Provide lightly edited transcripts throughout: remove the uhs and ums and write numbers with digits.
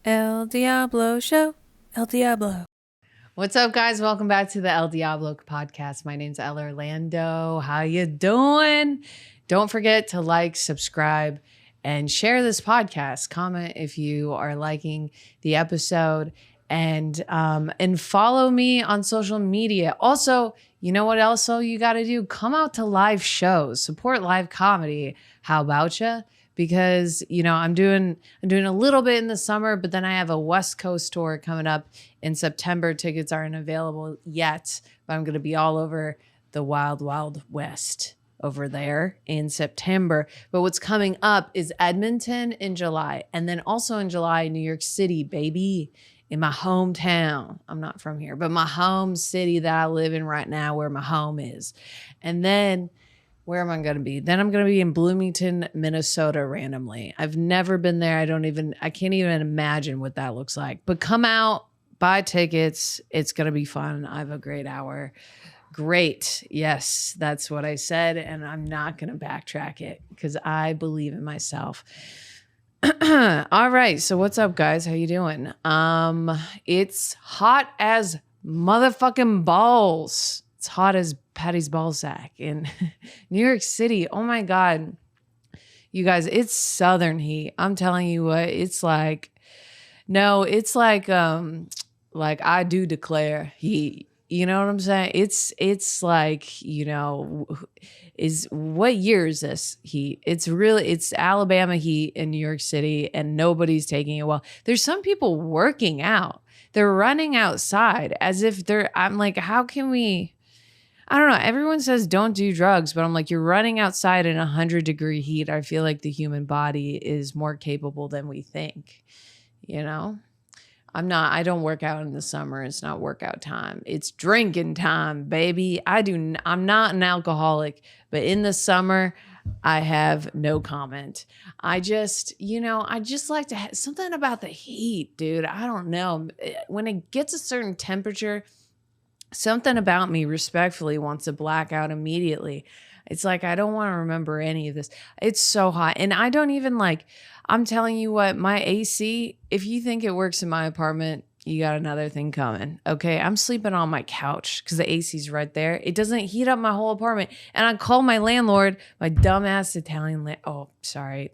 Elle Diablo show. Elle Diablo. What's up, guys? Welcome back to the Elle Diablo podcast. My name's Elle Orlando. How you doing? Don't forget to like, subscribe, and share this podcast. Comment if you are liking the episode, and follow me on social media. Also, you know what else you got to do? Come out to live shows, support live comedy. How about you? Because, you know, I'm doing a little bit in the summer, but then I have a West Coast tour coming up in September. Tickets aren't available yet, but I'm going to be all over the wild, wild West over there in September. But what's coming up is Edmonton in July. And then also in July, New York City, baby, in my hometown. I'm not from here, but my home city that I live in right now, where my home is. And then where am I going to be? Then I'm going to be in Bloomington, Minnesota randomly. I've never been there. I can't even imagine what that looks like. But come out, buy tickets. It's going to be fun. I have a great hour. Great. Yes, that's what I said. And I'm not going to backtrack it because I believe in myself. All right. So what's up, guys? How you doing? It's hot as motherfucking balls. It's hot as Patty's ballsack in New York City. Oh my God. You guys, it's southern heat. I'm telling you what, it's like, no, it's like I do declare heat. You know what I'm saying? It's like, you know, what year is this heat? It's Alabama heat in New York City and nobody's taking it well. There's some people working out. They're running outside as if I'm like, how can we? I don't know. Everyone says don't do drugs, but I'm like, you're running outside in 100-degree heat. I feel like the human body is more capable than we think. You know, I don't work out in the summer. It's not workout time. It's drinking time, baby. I'm not an alcoholic, but in the summer, I have no comment. I just like to have something about the heat, dude. I don't know. When it gets a certain temperature, something about me respectfully wants to black out immediately. It's like, I don't want to remember any of this. It's so hot. And I don't even I'm telling you what, my AC, if you think it works in my apartment, you got another thing coming. Okay. I'm sleeping on my couch because the AC's right there. It doesn't heat up my whole apartment. And I call my landlord, my dumbass Italian sorry.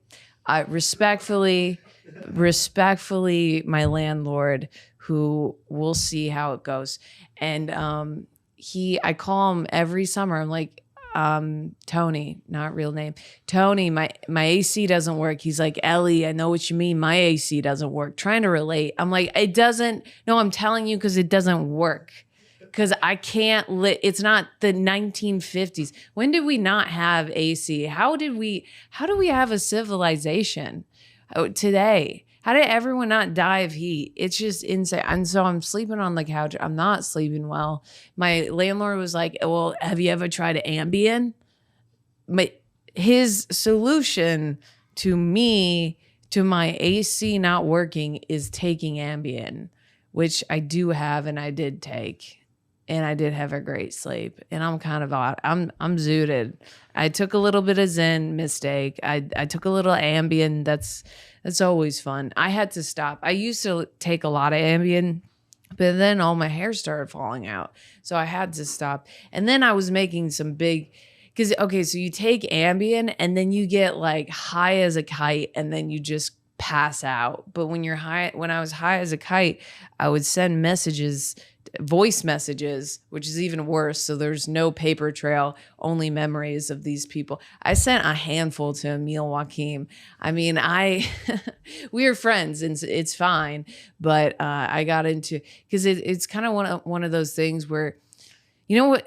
Respectfully, my landlord, who we'll see how it goes. And I call him every summer. I'm like, Tony, not real name. Tony, my AC doesn't work. He's like, Ellie, I know what you mean. My AC doesn't work. Trying to relate. I'm like, it doesn't. No, I'm telling you because it doesn't work. Because I can't it's not the 1950s. When did we not have AC? How do we have a civilization today? How did everyone not die of heat? It's just insane. And so I'm sleeping on the couch. I'm not sleeping well. My landlord was like, well, have you ever tried Ambien? His solution to my AC not working is taking Ambien, which I do have and I did take. And I did have a great sleep. And I'm kind of odd. I'm zooted. I took a little bit of Zen, mistake. I took a little Ambien. That's always fun. I had to stop. I used to take a lot of Ambien, but then all my hair started falling out. So I had to stop. And then I was making some big, so you take Ambien and then you get like high as a kite and then you just pass out. But when I was high as a kite, I would send voice messages, which is even worse. So there's no paper trail, only memories of these people. I sent a handful to Emil Joachim. I mean, we are friends and it's fine. But I got into, because it's kind of one of those things where, you know what,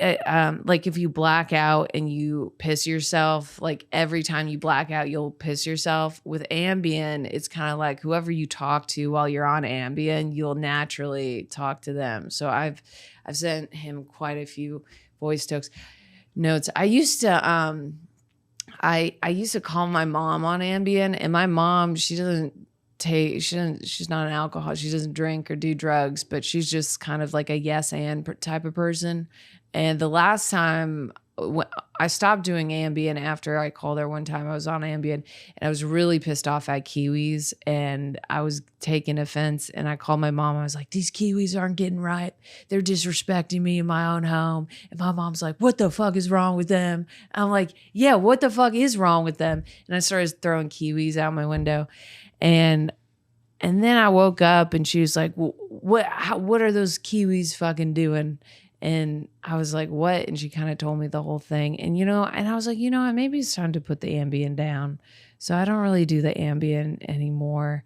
like if you black out and you piss yourself, like every time you black out, you'll piss yourself. With Ambien, it's kind of like whoever you talk to while you're on Ambien, you'll naturally talk to them. So I've sent him quite a few voice notes. I used to call my mom on Ambien, and my mom, she's not an alcoholic. She doesn't drink or do drugs, but she's just kind of like a yes and type of person. And the last time I stopped doing Ambien after I called her one time. I was on Ambien and I was really pissed off at kiwis and I was taking offense. And I called my mom. I was like, these kiwis aren't getting right. They're disrespecting me in my own home. And my mom's like, what the fuck is wrong with them? I'm like, yeah, what the fuck is wrong with them? And I started throwing kiwis out my window. And then I woke up and she was like, what are those kiwis fucking doing? And I was like, what? And she kind of told me the whole thing. And, and I was like, maybe it's time to put the Ambien down. So I don't really do the Ambien anymore.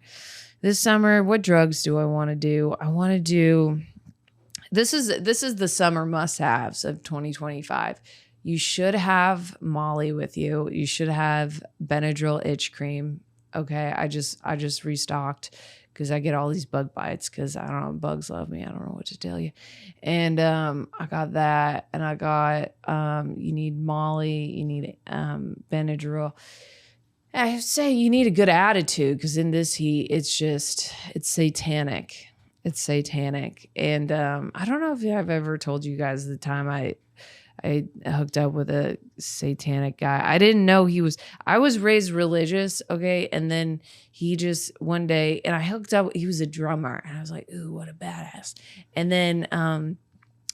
This summer, what drugs do I want to do? I want to do, this is the summer must-haves of 2025. You should have Molly with you. You should have Benadryl itch cream. Okay, I just restocked because I get all these bug bites because I don't know, bugs love me. I don't know what to tell you. And I got that, and I got you need Molly, you need Benadryl. I say you need a good attitude because in this heat, it's satanic. It's satanic. And I don't know if I've ever told you guys the time I hooked up with a satanic guy. I didn't know I was raised religious, okay? And then he just one day, and I hooked up, he was a drummer. And I was like, ooh, what a badass. And then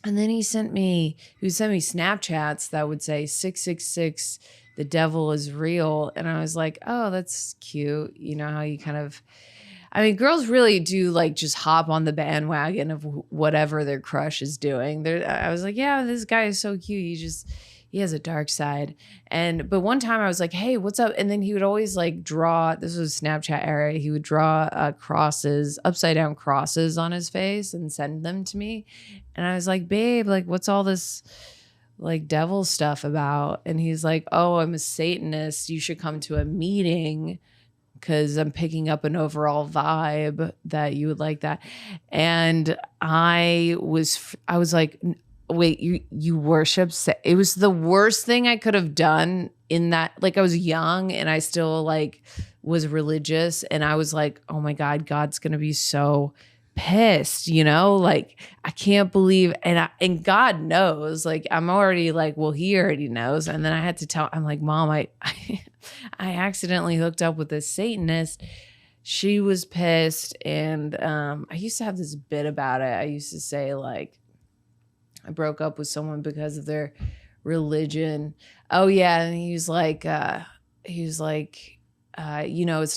he sent me Snapchats that would say 666, the devil is real. And I was like, oh, that's cute. You know how you kind of, girls really do like just hop on the bandwagon of whatever their crush is doing. I was like, yeah, this guy is so cute. He has a dark side. But one time I was like, hey, what's up? And then he would always like draw, this was Snapchat era. He would draw crosses, upside down crosses on his face and send them to me. And I was like, babe, like what's all this like devil stuff about? And he's like, oh, I'm a Satanist. You should come to a meeting because I'm picking up an overall vibe that you would like that. And I was like, wait, you worship? It was the worst thing I could have done in that. Like I was young and I still like was religious. And I was like, oh my God, God's going to be so pissed, like I can't believe, and God knows, like I'm already like, well, he already knows. And then I had to tell, I'm like, Mom, I accidentally hooked up with a Satanist. She was pissed. And I used to have this bit about it. I used to say like, I broke up with someone because of their religion. Oh yeah. And he was like, it's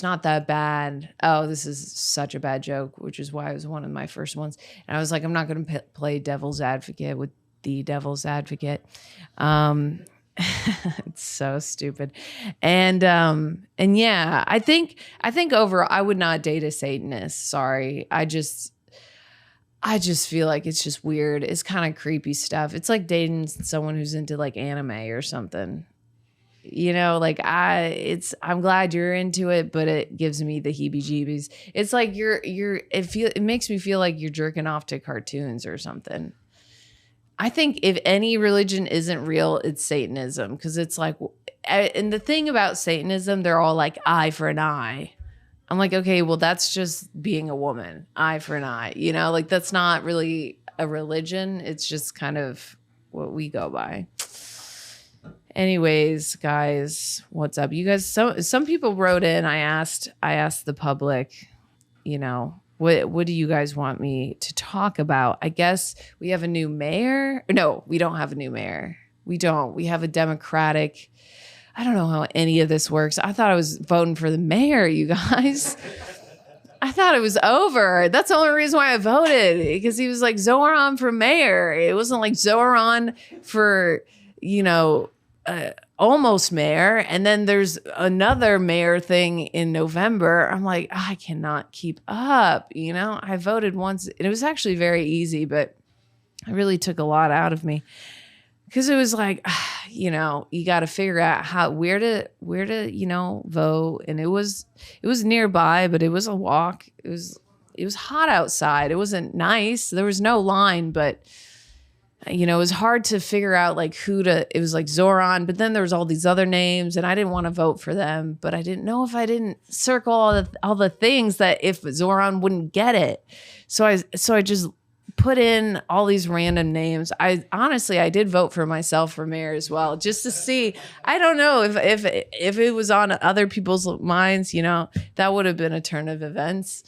not that bad. Oh, this is such a bad joke, which is why it was one of my first ones. And I was like, I'm not going to play devil's advocate with the devil's advocate. It's so stupid. And yeah, I think overall, I would not date a Satanist. Sorry. I just feel like it's just weird. It's kind of creepy stuff. It's like dating someone who's into like anime or something. Like I'm glad you're into it, but it gives me the heebie-jeebies. It's like it makes me feel like you're jerking off to cartoons or something. I think if any religion isn't real, it's Satanism, because it's like, and the thing about Satanism, they're all like eye for an eye. I'm like, okay, well, that's just being a woman, eye for an eye. Like that's not really a religion. It's just kind of what we go by. Anyways, guys, what's up? You guys, some people wrote in. I asked the public, what do you guys want me to talk about? I guess we have a new mayor. No, we don't have a new mayor. We don't. We have a Democratic. I don't know how any of this works. I thought I was voting for the mayor, you guys. I thought it was over. That's the only reason why I voted, because he was like Zoran for mayor. It wasn't like Zoran for, almost mayor. And then there's another mayor thing in November. I'm like, I cannot keep up. I voted once and it was actually very easy, but it really took a lot out of me, because it was like, you got to figure out where to vote. And it was nearby, but it was a walk. It was hot outside. It wasn't nice. There was no line, but it was hard to figure out like it was like Zoran, but then there was all these other names and I didn't want to vote for them, but I didn't know if I didn't circle all the things that if Zoran wouldn't get it. So I just put in all these random names. I did vote for myself for mayor as well, just to see. I don't know if it was on other people's minds, that would have been a turn of events.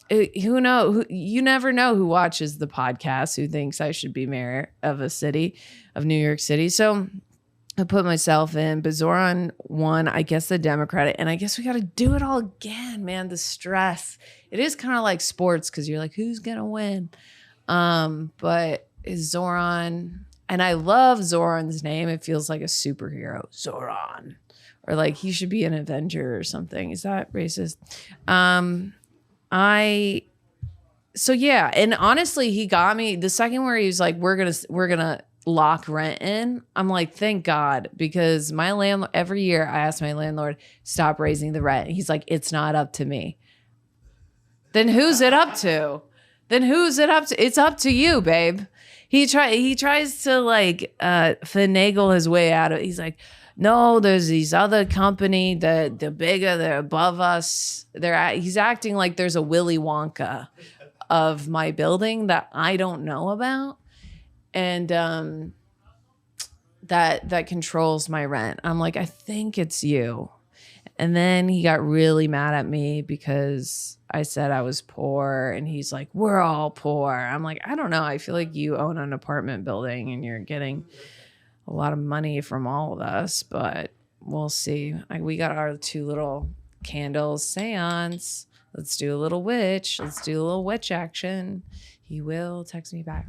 You never know who watches the podcast, who thinks I should be mayor of a city, of New York City. So I put myself in, but Zoran won, I guess, the Democratic, and I guess we got to do it all again, man. The stress. It is kind of like sports because you're like, who's gonna win? But is Zoran, and I love Zoran's name. It feels like a superhero, Zoran, or like he should be an Avenger or something. Is that racist? So yeah, and honestly, he got me the second where he was like, we're gonna lock rent in. I'm like, thank God, because my landlord, every year I ask my landlord, stop raising the rent. He's like, it's not up to me. Then who's it up to? It's up to you, babe. He tries to like finagle his way out of it. He's like, no, there's these other company, the bigger, they're above us. He's acting like there's a Willy Wonka of my building that I don't know about. And that controls my rent. I'm like, I think it's you. And then he got really mad at me because I said I was poor. And he's like, we're all poor. I'm like, I don't know. I feel like you own an apartment building and you're getting a lot of money from all of us. But we'll see. We got our 2 little candles seance. Let's do a little witch. Let's do a little witch action. He will text me back.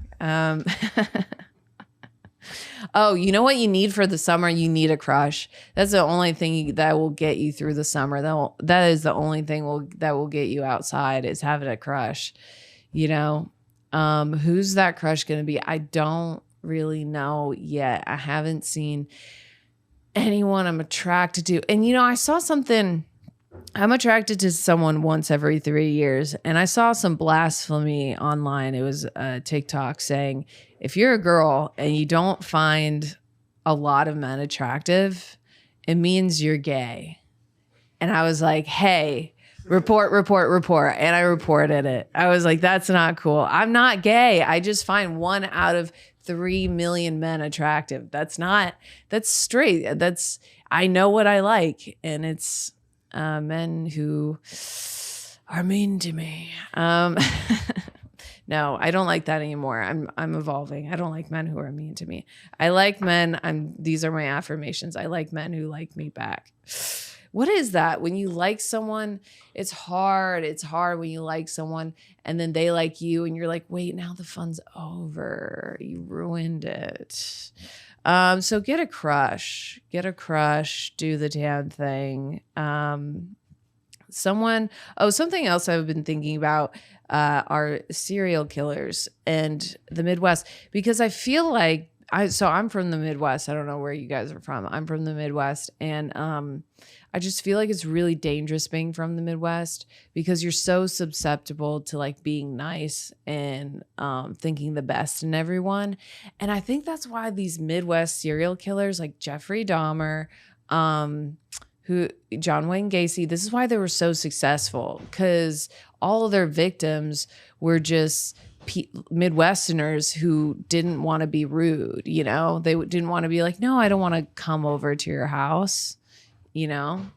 Oh, you know what you need for the summer? You need a crush. That's the only thing that will get you through the summer. That is the only thing that will get you outside, is having a crush. Who's that crush going to be? I don't really know yet. I haven't seen anyone I'm attracted to. And, I saw something. I'm attracted to someone once every 3 years. And I saw some blasphemy online. It was a TikTok saying, if you're a girl and you don't find a lot of men attractive, it means you're gay. And I was like, hey, report. And I reported it. I was like, that's not cool. I'm not gay. I just find 1 out of 3 million men attractive. That's straight. I know what I like. And it's men who are mean to me. No, I don't like that anymore. I'm evolving. I don't like men who are mean to me. I like men. These are my affirmations. I like men who like me back. What is that? When you like someone, it's hard. It's hard when you like someone and then they like you and you're like, wait, now the fun's over. You ruined it. So get a crush, do the damn thing. Something else I've been thinking about are serial killers and the Midwest, because I feel like I'm from the Midwest. I don't know where you guys are from. I'm from the Midwest, and I just feel like it's really dangerous being from the Midwest because you're so susceptible to like being nice and thinking the best in everyone. And I think that's why these Midwest serial killers like Jeffrey Dahmer, John Wayne Gacy, this is why they were so successful, because all of their victims were just Midwesterners who didn't want to be rude. They didn't want to be like, no, I don't want to come over to your house. And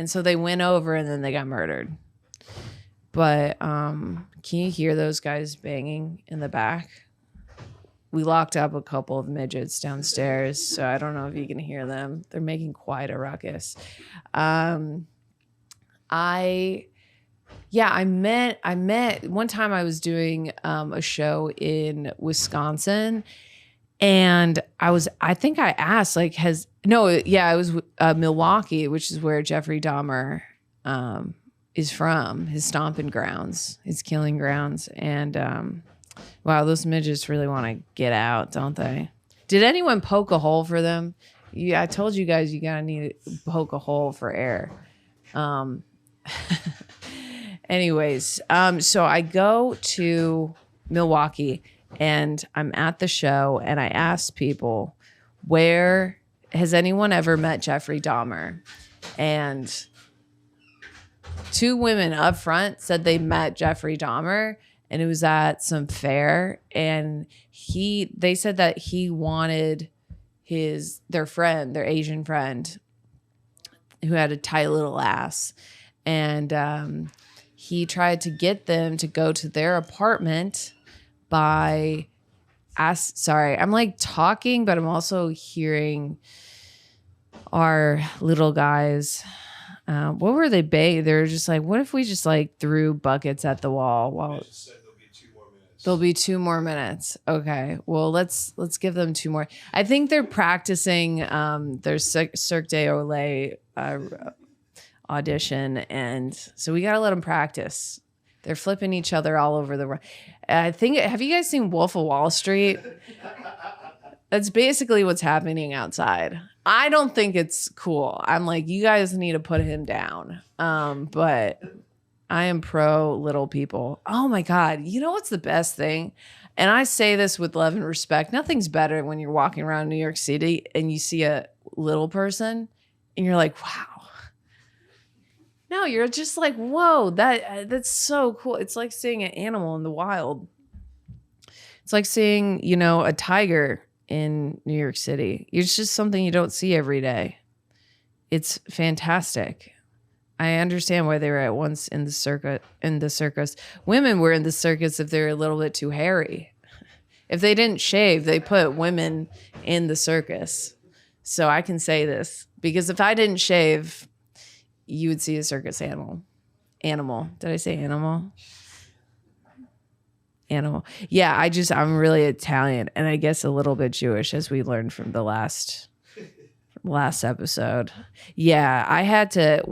so they went over and then they got murdered. But can you hear those guys banging in the back? We locked up a couple of midgets downstairs, so I don't know if you can hear them. They're making quite a ruckus. I met one time. I was doing a show in Wisconsin, and I think I asked like, it was Milwaukee, which is where Jeffrey Dahmer is from, his stomping grounds, his killing grounds. And wow, those midgets really want to get out, don't they? Did anyone poke a hole for them? I told you guys you gotta need to poke a hole for air. Anyways, so I go to Milwaukee and I'm at the show and I asked people, where has anyone ever met Jeffrey Dahmer? And 2 women up front said they met Jeffrey Dahmer. and it was at some fair, and they said that he wanted their Asian friend who had a tight little ass, and he tried to get them to go to their apartment by sorry, I'm like talking, but I'm also hearing our little guys. What were they begging? They were just like, what if we just like threw buckets at the wall? Well, I just said there'll be 2 more minutes. There'll be 2 more minutes. Okay. Well, let's give them 2 more. I think they're practicing their Cirque du Soleil audition, and so we got to let them practice. They're flipping each other all over the world. I think, have you guys seen Wolf of Wall Street? That's basically what's happening outside. I don't think it's cool. I'm like, you guys need to put him down. But I am pro little people. Oh my God. You know what's the best thing? And I say this with love and respect. Nothing's better when you're walking around New York City and you see a little person and you're like, wow. No, you're just like, whoa, that's so cool. It's like seeing an animal in the wild. It's like seeing, a tiger in New York City. It's just something you don't see every day. It's fantastic. I understand why they were at once in the circus. Women were in the circus if they were a little bit too hairy. If they didn't shave, they put women in the circus. So I can say this because if I didn't shave, you would see a circus animal. Did I say animal? Animal. Yeah, I'm really Italian and I guess a little bit Jewish, as we learned from the last episode. Yeah, I had to,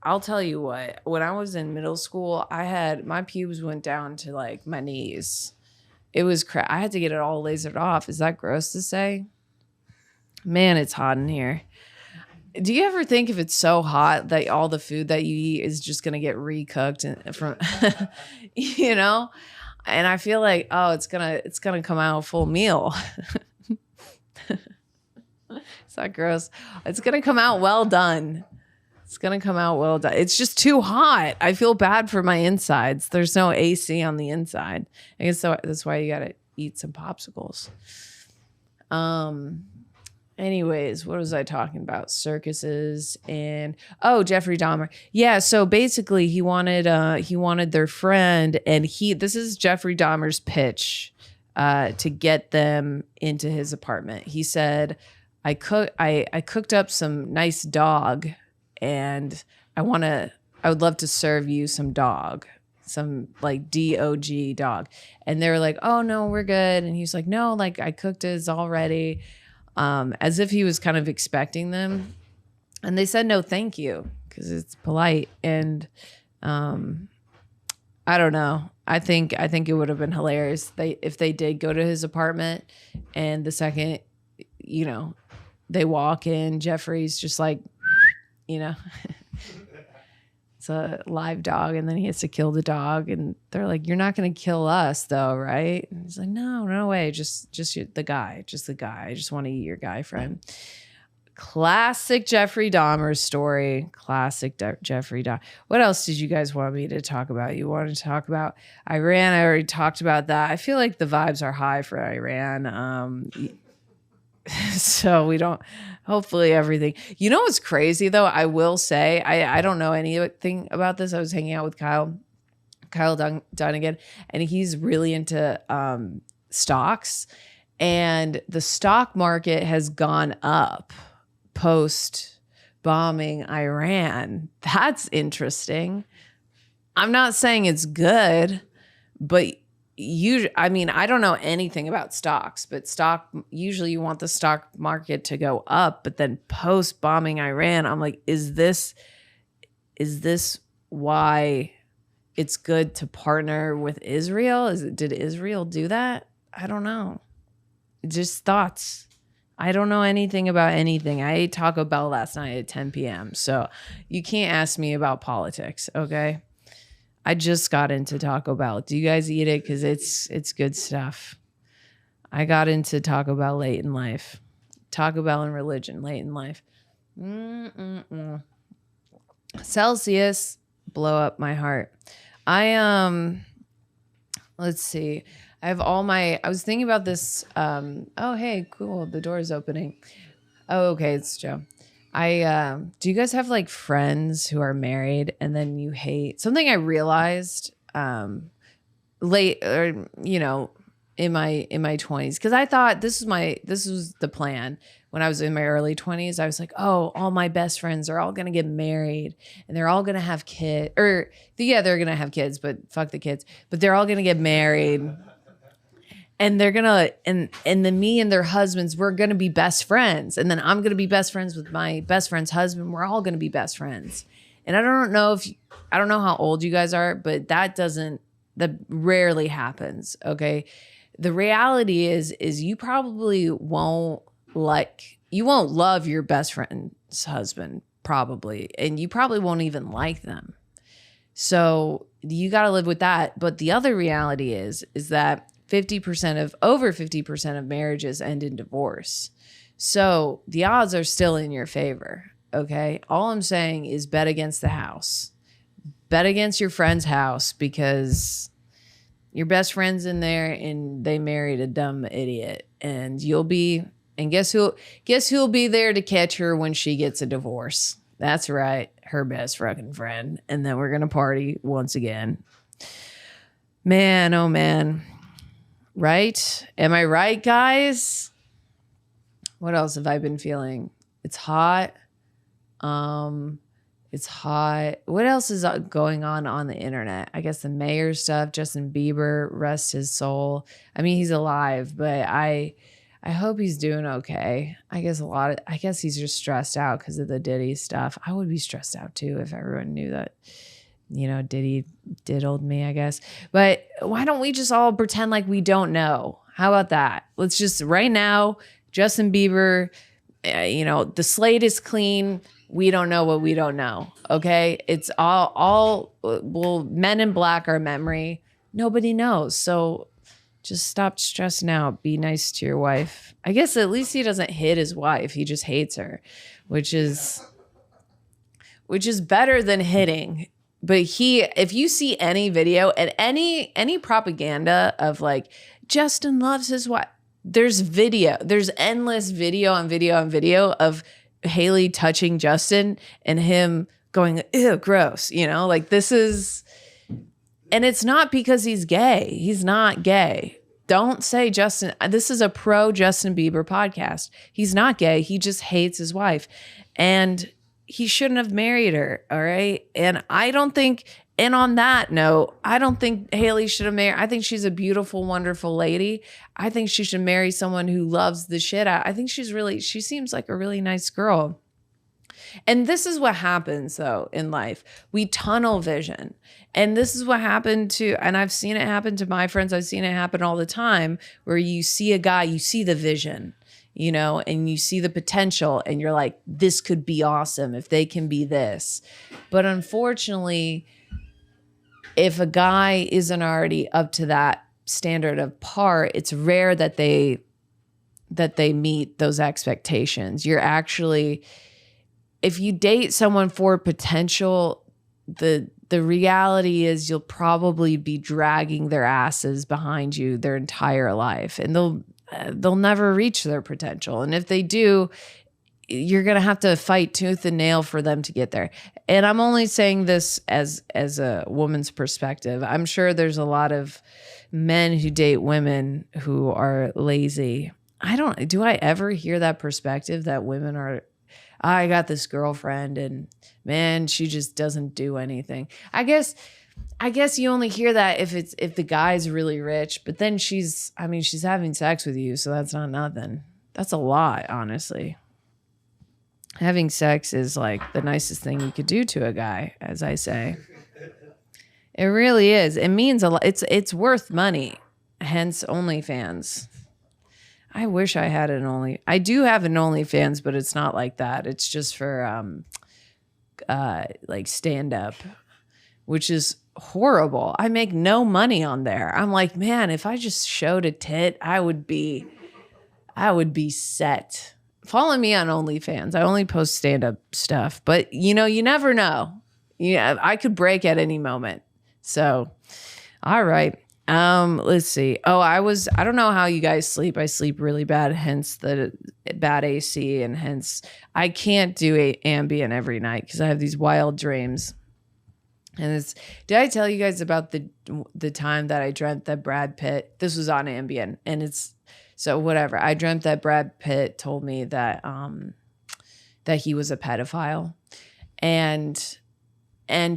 I'll tell you what, when I was in middle school, my pubes went down to like my knees. It was I had to get it all lasered off. Is that gross to say? Man, it's hot in here. Do you ever think if it's so hot that all the food that you eat is just going to get recooked from, And I feel like, it's gonna come out a full meal. It's not gross. It's gonna come out well done. It's just too hot. I feel bad for my insides. There's no AC on the inside. I guess that's why you gotta eat some popsicles. Anyways, what was I talking about? Circuses and Jeffrey Dahmer. Yeah, so basically he wanted their friend, and this is Jeffrey Dahmer's pitch to get them into his apartment. He said, I cooked up some nice dog and I would love to serve you some dog. Some like DOG dog. And they were like, oh no, we're good. And he's like, no, like I cooked it already. As if he was kind of expecting them. And they said, no, thank you. Cause it's polite. And, I don't know. I think it would have been hilarious if they did go to his apartment and the second, they walk in, Jeffrey's just like, it's a live dog, and then he has to kill the dog, and they're like, you're not going to kill us though, right? And he's like, no way, just the guy. I just want to eat your guy friend. Classic Jeffrey Dahmer story. Jeffrey Dahmer. What else did you guys want me to talk about? You wanted to talk about Iran. I already talked about that. I feel like the vibes are high for Iran. So we don't, hopefully everything. You know what's crazy though? I will say, I don't know anything about this. I was hanging out with Kyle Dunnigan, and he's really into stocks, and the stock market has gone up post bombing Iran. That's interesting. I'm not saying it's good, but I don't know anything about stocks, but usually you want the stock market to go up, but then post bombing Iran, I'm like, is this why it's good to partner with Israel? Did Israel do that? I don't know. Just thoughts. I don't know anything about anything. I ate Taco Bell last night at 10 p.m. So you can't ask me about politics. Okay. I just got into Taco Bell. Do you guys eat it? Because it's good stuff. I got into Taco Bell late in life. Taco Bell and religion late in life. Celsius, blow up my heart. I Let's see. I was thinking about this. Oh, hey, cool. The door is opening. Oh, okay. It's Joe. Do you guys have like friends who are married and then you hate something I realized, late or, in my 20s? Cause I thought this was the plan when I was in my early 20s. I was like, oh, all my best friends are all going to get married and they're all going to have kids they're going to have kids, but fuck the kids, but they're all going to get married. And they're gonna, and then me and their husbands, we're gonna be best friends. And then I'm gonna be best friends with my best friend's husband. We're all gonna be best friends. And I don't know how old you guys are, but that rarely happens. Okay. The reality is you probably won't love your best friend's husband, probably. And you probably won't even like them. So you got to live with that. But the other reality is that over 50% of marriages end in divorce. So the odds are still in your favor. Okay. All I'm saying is bet against the house. Bet against your friend's house because your best friend's in there and they married a dumb idiot. And guess who'll be there to catch her when she gets a divorce? That's right. Her best fucking friend. And then we're going to party once again. Man, oh man. Right? Am I right, guys? What else have I been feeling? It's hot. It's hot. What else is going on the internet? I guess the mayor stuff, Justin Bieber, rest his soul. I mean, he's alive, but I hope he's doing okay. I guess he's just stressed out because of the Diddy stuff. I would be stressed out too if everyone knew that, Diddy diddled me, I guess. But why don't we just all pretend like we don't know? How about that? Let's just right now, Justin Bieber, the slate is clean. We don't know what we don't know. Okay. It's Men in Black are memory. Nobody knows. So just stop stressing out. Be nice to your wife. I guess at least he doesn't hit his wife. He just hates her, which is better than hitting. But if you see any video and any propaganda of like Justin loves his wife, there's endless video on video on video of Haley touching Justin and him going, ew, gross, like this is, and it's not because he's gay. He's not gay. Don't say Justin. This is a pro Justin Bieber podcast. He's not gay. He just hates his wife. And he shouldn't have married her. All right. And on that note, I don't think Haley should have married. I think she's a beautiful, wonderful lady. I think she should marry someone who loves the shit out. I think she seems like a really nice girl. And this is what happens though in life. We tunnel vision. And this is what happened and I've seen it happen to my friends. I've seen it happen all the time where you see a guy, you see the vision, and you see the potential and you're like, this could be awesome if they can be this. But unfortunately, if a guy isn't already up to that standard of par, it's rare that they meet those expectations. If you date someone for potential, the reality is you'll probably be dragging their asses behind you their entire life, and they'll never reach their potential. And if they do, you're going to have to fight tooth and nail for them to get there. And I'm only saying this as a woman's perspective. I'm sure there's a lot of men who date women who are lazy. Do I ever hear that perspective that women are, I got this girlfriend and man, she just doesn't do anything. I guess you only hear that if the guy's really rich, but then she's having sex with you. So that's not nothing. That's a lot, honestly. Having sex is like the nicest thing you could do to a guy, as I say. It really is. It means a lot. It's worth money. Hence OnlyFans. I wish I had I do have an OnlyFans, but it's not like that. It's just for like stand up, which is horrible. I make no money on there. I'm like, man, if I just showed a tit, I would be set. Follow me on OnlyFans. I only post stand-up stuff, but you never know. Yeah, I could break at any moment. So, all right. Let's see. I don't know how you guys sleep. I sleep really bad, hence the bad AC, and hence I can't do Ambien every night because I have these wild dreams. And did I tell you guys about the time that I dreamt that Brad Pitt, this was on Ambien, and so whatever. I dreamt that Brad Pitt told me that that he was a pedophile. And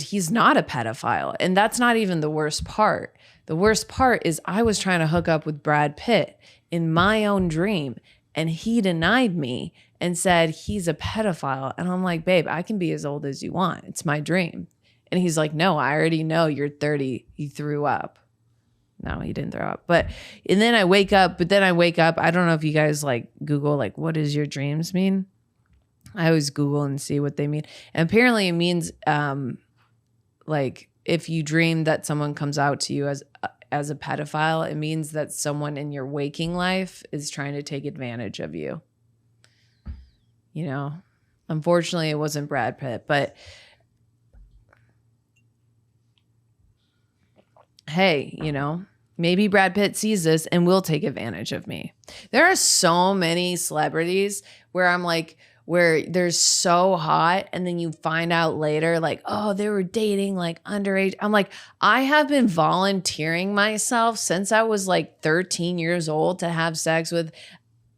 he's not a pedophile. And that's not even the worst part. The worst part is I was trying to hook up with Brad Pitt in my own dream, and he denied me and said he's a pedophile. And I'm like, babe, I can be as old as you want. It's my dream. And he's like, no, I already know you're 30. He threw up. No, he didn't throw up. And then I wake up. I don't know if you guys like Google, like, what does your dreams mean? I always Google and see what they mean. And apparently it means like if you dream that someone comes out to you as a pedophile, it means that someone in your waking life is trying to take advantage of you. You know, unfortunately it wasn't Brad Pitt, but hey, you know, maybe Brad Pitt sees this and will take advantage of me. There are so many celebrities where I'm like, where they're so hot and then you find out later like, oh, they were dating like underage. I'm like, I have been volunteering myself since I was like 13 years old to have sex with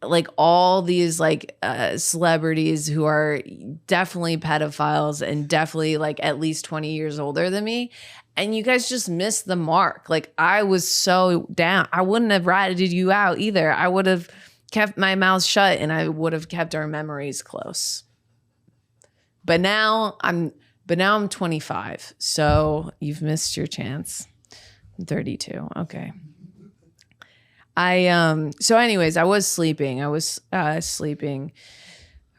like all these like celebrities who are definitely pedophiles and definitely like at least 20 years older than me. And you guys just missed the mark. Like I was so down. I wouldn't have ratted you out either. I would have kept my mouth shut and I would have kept our memories close. But now I'm 25. So you've missed your chance. I'm 32. Okay. So anyways, I was sleeping.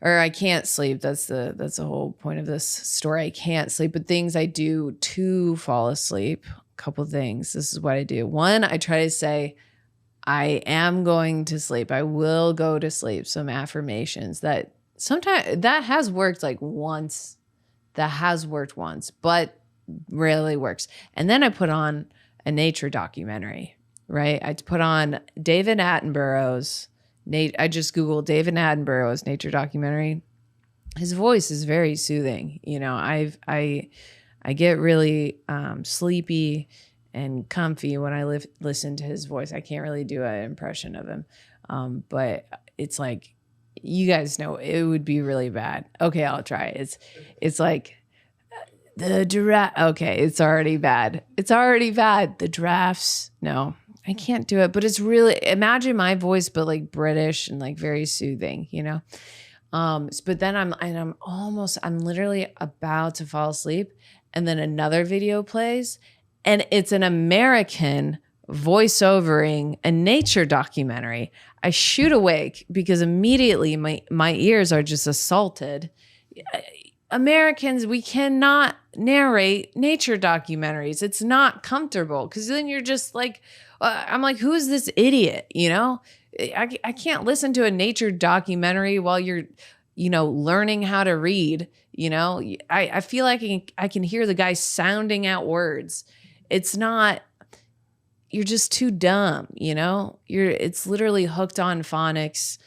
Or I can't sleep. That's the whole point of this story. I can't sleep, but things I do to fall asleep. A couple things. This is what I do. One, I try to say, I am going to sleep. I will go to sleep. Some affirmations that sometimes that has worked like once. That has worked once, but rarely works. And then I put on a nature documentary, right? I put on David Attenborough's. I just Googled David Attenborough's nature documentary. His voice is very soothing. You know, I get really sleepy and comfy when I listen to his voice. I can't really do an impression of him. But it's like, you guys know it would be really bad. Okay, I'll try. It's like the giraffe. Okay, it's already bad. The giraffes. No, I can't do it. But it's really, imagine my voice, but like British and like very soothing, you know? But then I'm literally about to fall asleep. And then another video plays. And it's an American voiceovering a nature documentary. I shoot awake because immediately my ears are just assaulted. Americans, we cannot narrate nature documentaries. It's not comfortable because then you're just like, I'm like, who is this idiot? You know, I can't listen to a nature documentary while you're, you know, learning how to read. You know, I feel like I can hear the guy sounding out words. It's not, you're just too dumb, you know? It's literally Hooked on Phonics.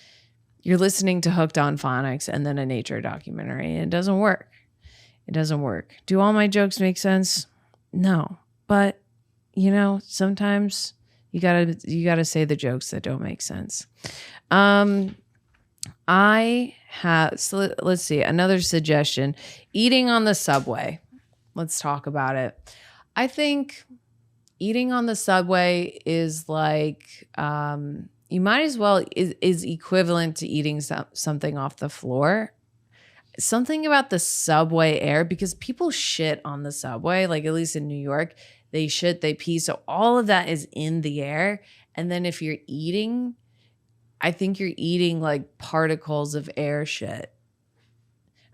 You're listening to Hooked on Phonics and then a nature documentary. It doesn't work. Do all my jokes make sense? No. But, you know, sometimes you gotta say the jokes that don't make sense. So let's see, another suggestion. Eating on the subway. Let's talk about it. I think eating on the subway is like, you might as well is equivalent to eating something off the floor. Something about the subway air, because people shit on the subway, like at least in New York, they shit, they pee. So all of that is in the air. And then if you're eating, I think you're eating like particles of air shit.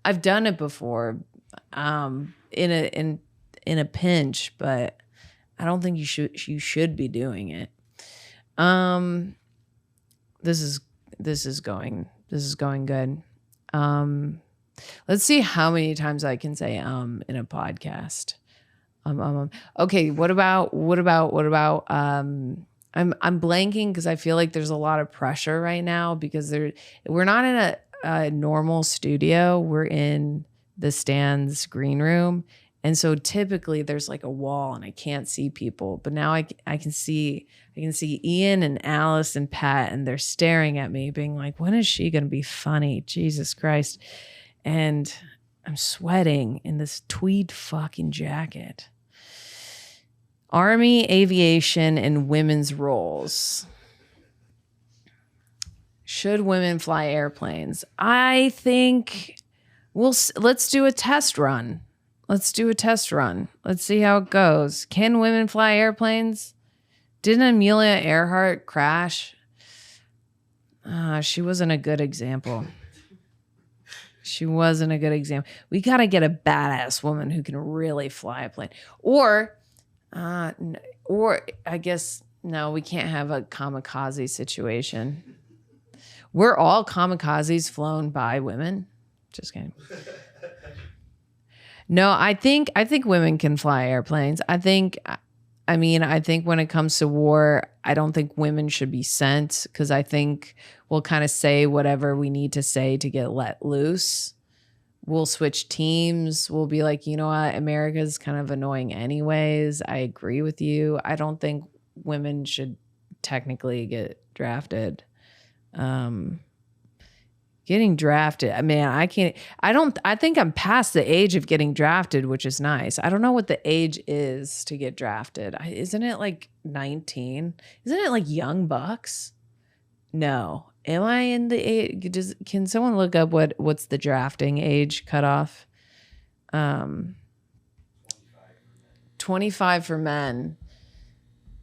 I've done it before in a pinch, but I don't think you should be doing it. This is going good. Let's see how many times I can say in a podcast. Okay, what about I'm blanking because I feel like there's a lot of pressure right now because we're not in a normal studio. We're in the Stands green room. And so typically there's like a wall and I can't see people, but now I can see Ian and Alice and Pat, and they're staring at me being like, when is she going to be funny? Jesus Christ. And I'm sweating in this tweed fucking jacket. Army, aviation, and women's roles. Should women fly airplanes? I think let's do a test run. Let's see how it goes. Can women fly airplanes? Didn't Amelia Earhart crash? She wasn't a good example. We got to get a badass woman who can really fly a plane. Or I guess, no, we can't have a kamikaze situation. We're all kamikazes flown by women. Just kidding. No, I think women can fly airplanes. I think when it comes to war, I don't think women should be sent because I think we'll kind of say whatever we need to say to get let loose. We'll switch teams. We'll be like, you know what? America's kind of annoying anyways. I agree with you. I don't think women should technically get drafted. Getting drafted, man, I think I'm past the age of getting drafted, which is nice. I don't know what the age is to get drafted. Isn't it like 19? Isn't it like young bucks? No. Am I in the age? Can someone look up what's the drafting age cutoff? 25 for men.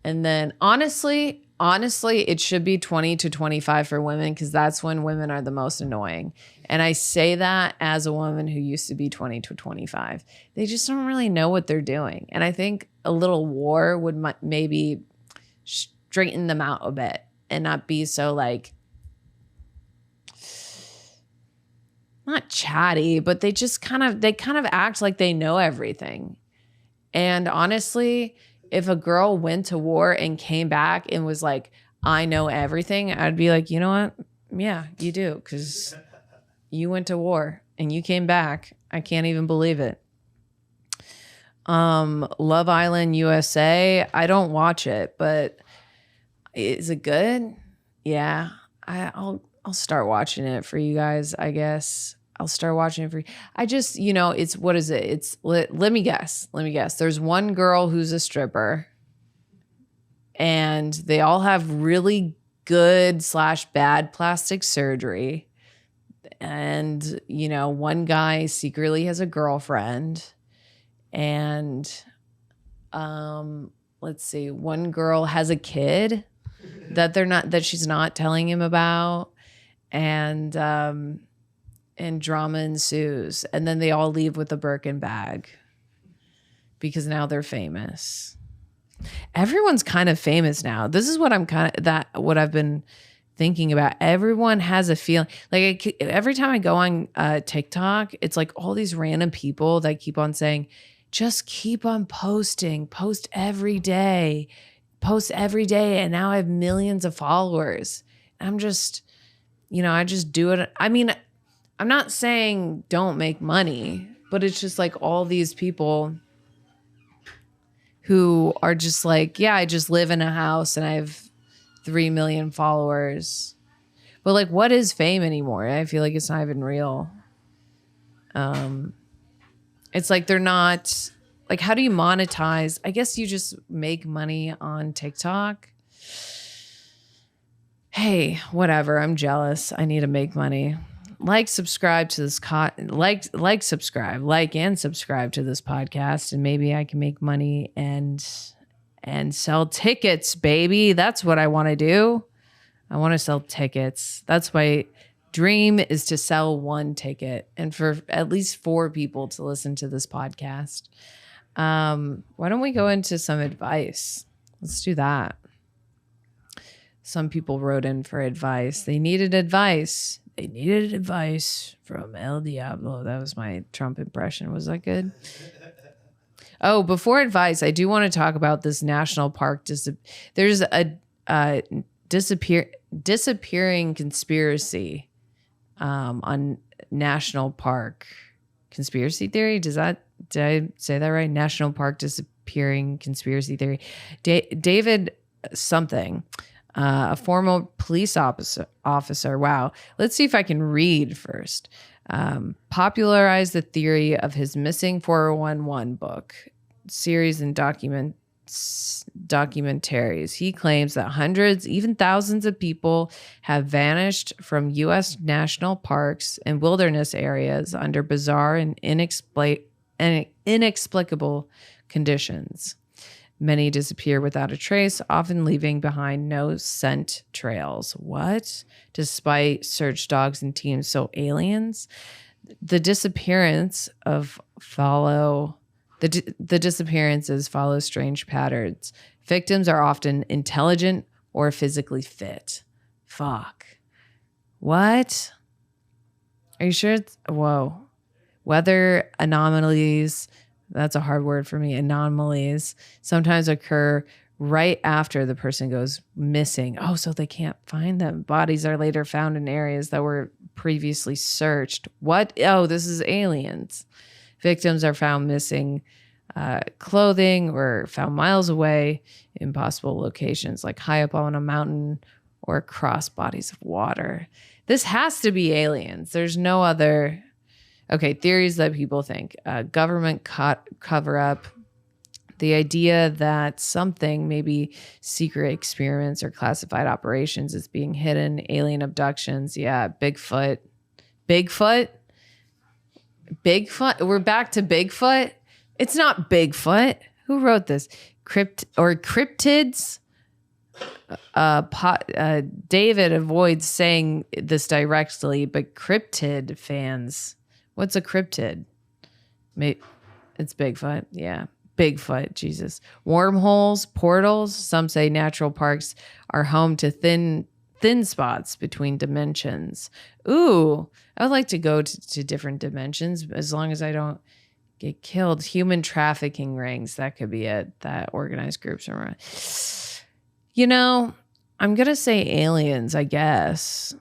And then honestly, it should be 20 to 25 for women because that's when women are the most annoying. And I say that as a woman who used to be 20 to 25. They just don't really know what they're doing. And I think a little war would maybe straighten them out a bit and not be so like, not chatty, but they kind of act like they know everything. And honestly, if a girl went to war and came back and was like, I know everything, I'd be like, you know what? Yeah, you do. Because you went to war and you came back. I can't even believe it. Love Island USA. I don't watch it, but is it good? Yeah. I'll start watching it for you guys, I guess. I'll start watching it for you. I just, it's, what is it? Let me guess. There's one girl who's a stripper and they all have really good / bad plastic surgery. And, one guy secretly has a girlfriend and, let's see, one girl has a kid that she's not telling him about. And drama ensues. And then they all leave with a Birkin bag because now they're famous. Everyone's kind of famous now. This is what what I've been thinking about. Everyone has a feeling like every time I go on TikTok, it's like all these random people that keep on saying, just keep on posting, post every day. And now I have millions of followers. I'm just, I just do it. I mean, I'm not saying don't make money, but it's just like all these people who are just like, yeah, I just live in a house and I have 3 million followers. But like, what is fame anymore? I feel like it's not even real. It's like they're not, like, how do you monetize? I guess you just make money on TikTok. Hey, whatever. I'm jealous. I need to make money. Subscribe to this subscribe to this podcast, and maybe I can make money and sell tickets, baby. That's what I want to do. I want to sell tickets. That's my dream, is to sell one ticket and for at least 4 people to listen to this podcast. Why don't we go into some advice? Let's do that. Some people wrote in for advice. They needed advice. From Elle Diablo. That was my Trump impression. Was that good? Oh, before advice, I do want to talk about this national park. There's a disappearing conspiracy on national park conspiracy theory. Did I say that right? National park disappearing conspiracy theory. David something, a former police officer. Wow. Let's see if I can read first. Popularized the theory of his missing 411 book series and documentaries. He claims that hundreds, even thousands of people have vanished from U.S. national parks and wilderness areas under bizarre and inexplicable conditions. Many disappear without a trace, often leaving behind no scent trails. What? Despite search dogs and teams, so aliens? The disappearances follow strange patterns. Victims are often intelligent or physically fit. Fuck. What? Are you sure whoa. Weather anomalies, that's a hard word for me, anomalies sometimes occur right after the person goes missing. Oh, so they can't find them. Bodies are later found in areas that were previously searched. What? Oh, this is aliens. Victims are found missing clothing or found miles away in possible locations like high up on a mountain or across bodies of water. This has to be aliens. There's no other. Okay, theories that people think. Government cover up. The idea that something, maybe secret experiments or classified operations, is being hidden. Alien abductions. Yeah, Bigfoot. Bigfoot? We're back to Bigfoot? It's not Bigfoot. Who wrote this? Cryptids? David avoids saying this directly, but cryptid fans. What's a cryptid? It's Bigfoot. Yeah. Bigfoot. Jesus. Wormholes, portals. Some say natural parks are home to thin spots between dimensions. Ooh, I would like to go to different dimensions as long as I don't get killed. Human trafficking rings. That could be it. That organized groups are. I'm going to say aliens, I guess.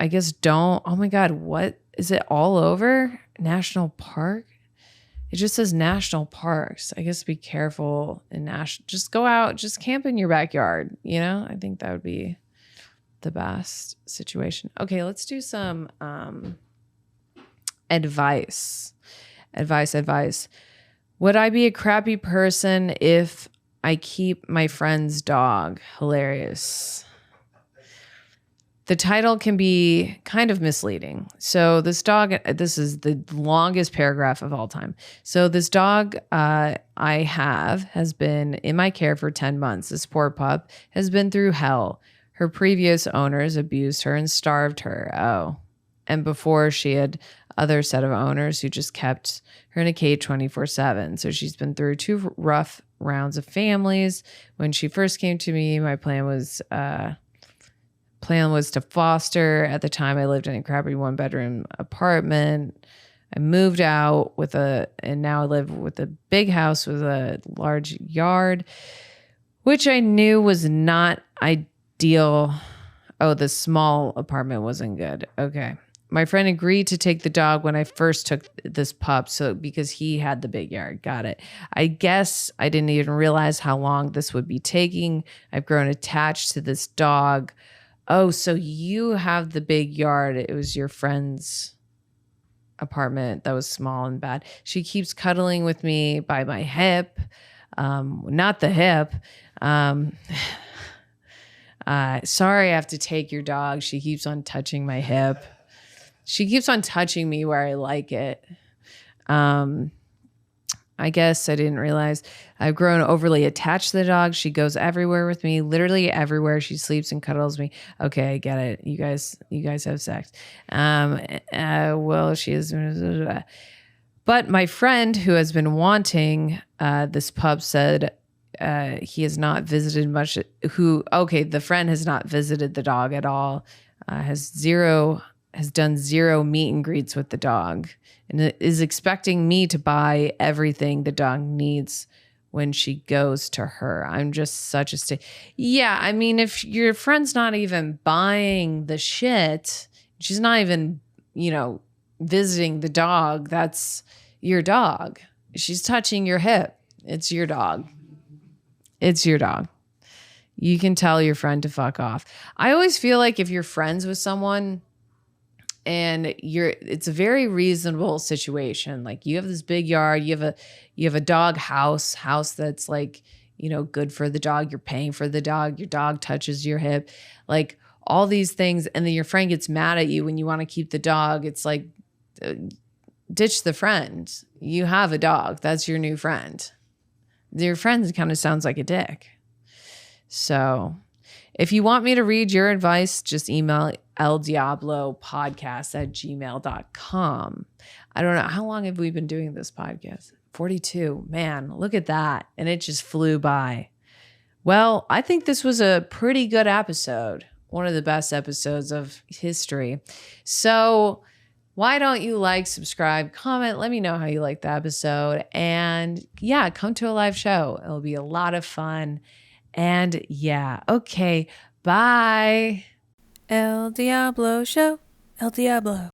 I guess don't. Oh my God. What? Is it all over? National park? It just says national parks. I guess be careful in just go out, just camp in your backyard. I think that would be the best situation. Okay, let's do some advice. Advice. Would I be a crappy person if I keep my friend's dog? Hilarious. The title can be kind of misleading. So this dog, this is the longest paragraph of all time. So this dog I have has been in my care for 10 months. This poor pup has been through hell. Her previous owners abused her and starved her. Oh. And before she had other set of owners who just kept her in a cage 24/7. So she's been through 2 rough rounds of families. When she first came to me, my plan was to foster. At the time, I lived in a crappy 1-bedroom apartment. I moved out and now I live with a big house with a large yard, which I knew was not ideal. Oh, the small apartment wasn't good. Okay. My friend agreed to take the dog when I first took this pup, because he had the big yard. Got it. I guess I didn't even realize how long this would be taking. I've grown attached to this dog. Oh, so you have the big yard. It was your friend's apartment that was small and bad. She keeps cuddling with me by my hip. Not the hip. Sorry, I have to take your dog. She keeps on touching my hip. She keeps on touching me where I like it. I guess I didn't realize I've grown overly attached to the dog. She goes everywhere with me, literally everywhere. She sleeps and cuddles me. Okay, I get it. You guys have sex. Well, she is. But my friend who has been wanting this pup said he has not visited much. The friend has not visited the dog at all. Has zero has done 0 meet and greets with the dog and is expecting me to buy everything the dog needs when she goes to her. I'm just such a yeah, I mean, if your friend's not even buying the shit, she's not even, visiting the dog, that's your dog. She's touching your hip. It's your dog. It's your dog. You can tell your friend to fuck off. I always feel like if you're friends with someone and it's a very reasonable situation. Like you have this big yard, you have a dog house that's like, good for the dog. You're paying for the dog. Your dog touches your hip, like all these things. And then your friend gets mad at you when you want to keep the dog. It's like, ditch the friend. You have a dog. That's your new friend. Your friend kind of sounds like a dick. So if you want me to read your advice, just email elldiablopodcast@gmail.com. I don't know. How long have we been doing this podcast? 42. Man, look at that. And it just flew by. Well, I think this was a pretty good episode. One of the best episodes of history. So why don't you like, subscribe, comment, let me know how you like the episode. And yeah, come to a live show. It'll be a lot of fun. And yeah, okay, bye. El Diablo Show. El Diablo.